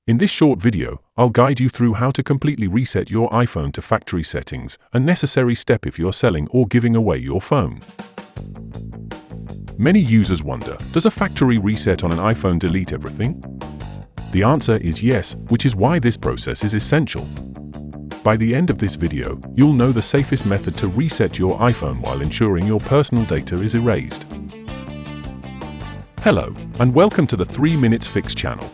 In this short video, I'll guide you through how to completely reset your iPhone to factory settings, a necessary step if you're selling or giving away your phone. Many users wonder, does a factory reset on an iPhone delete everything? The answer is yes, which is why this process is essential. By the end of this video, you'll know the safest method to reset your iPhone while ensuring your personal data is erased. Hello, and welcome to the 3 Minutes Fix channel.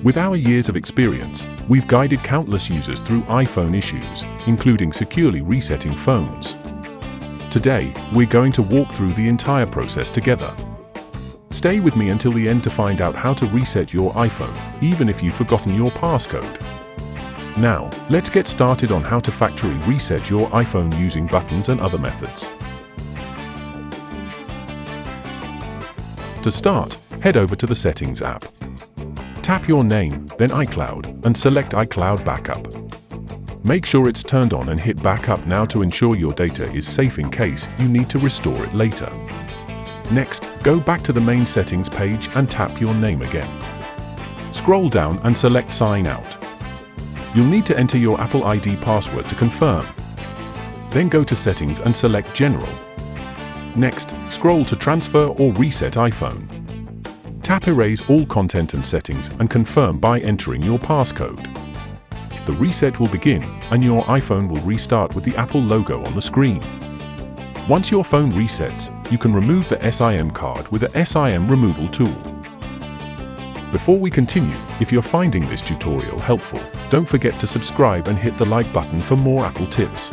With our years of experience, we've guided countless users through iPhone issues, including securely resetting phones. Today, we're going to walk through the entire process together. Stay with me until the end to find out how to reset your iPhone, even if you've forgotten your passcode. Now, let's get started on how to factory reset your iPhone using buttons and other methods. To start, head over to the Settings app. Tap your name, then iCloud, and select iCloud Backup. Make sure it's turned on and hit Backup now to ensure your data is safe in case you need to restore it later. Next, go back to the main settings page and tap your name again. Scroll down and select Sign Out. You'll need to enter your Apple ID password to confirm. Then go to Settings and select General. Next, scroll to Transfer or Reset iPhone. Tap Erase all content and settings and confirm by entering your passcode. The reset will begin, and your iPhone will restart with the Apple logo on the screen. Once your phone resets, you can remove the SIM card with the SIM removal tool. Before we continue, if you're finding this tutorial helpful, don't forget to subscribe and hit the like button for more Apple tips.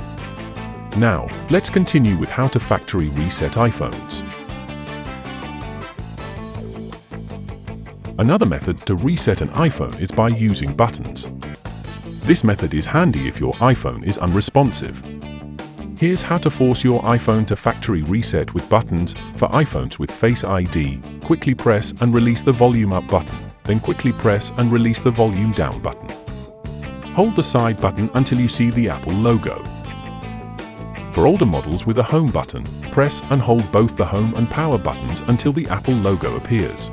Now, let's continue with how to factory reset iPhones. Another method to reset an iPhone is by using buttons. This method is handy if your iPhone is unresponsive. Here's how to force your iPhone to factory reset with buttons. For iPhones with Face ID, quickly press and release the volume up button, then quickly press and release the volume down button. Hold the side button until you see the Apple logo. For older models with a home button, press and hold both the home and power buttons until the Apple logo appears.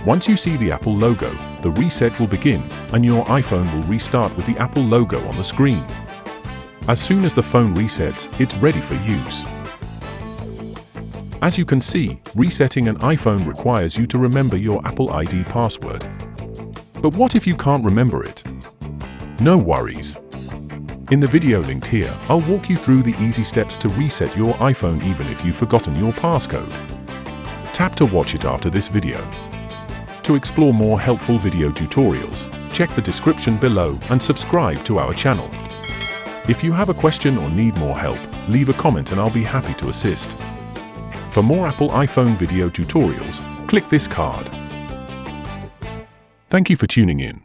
Once you see the Apple logo, the reset will begin, and your iPhone will restart with the Apple logo on the screen. As soon as the phone resets, it's ready for use. As you can see, resetting an iPhone requires you to remember your Apple ID password. But what if you can't remember it? No worries. In the video linked here, I'll walk you through the easy steps to reset your iPhone even if you've forgotten your passcode. Tap to watch it after this video. To explore more helpful video tutorials, check the description below and subscribe to our channel. If you have a question or need more help, leave a comment and I'll be happy to assist. For more Apple iPhone video tutorials, click this card. Thank you for tuning in.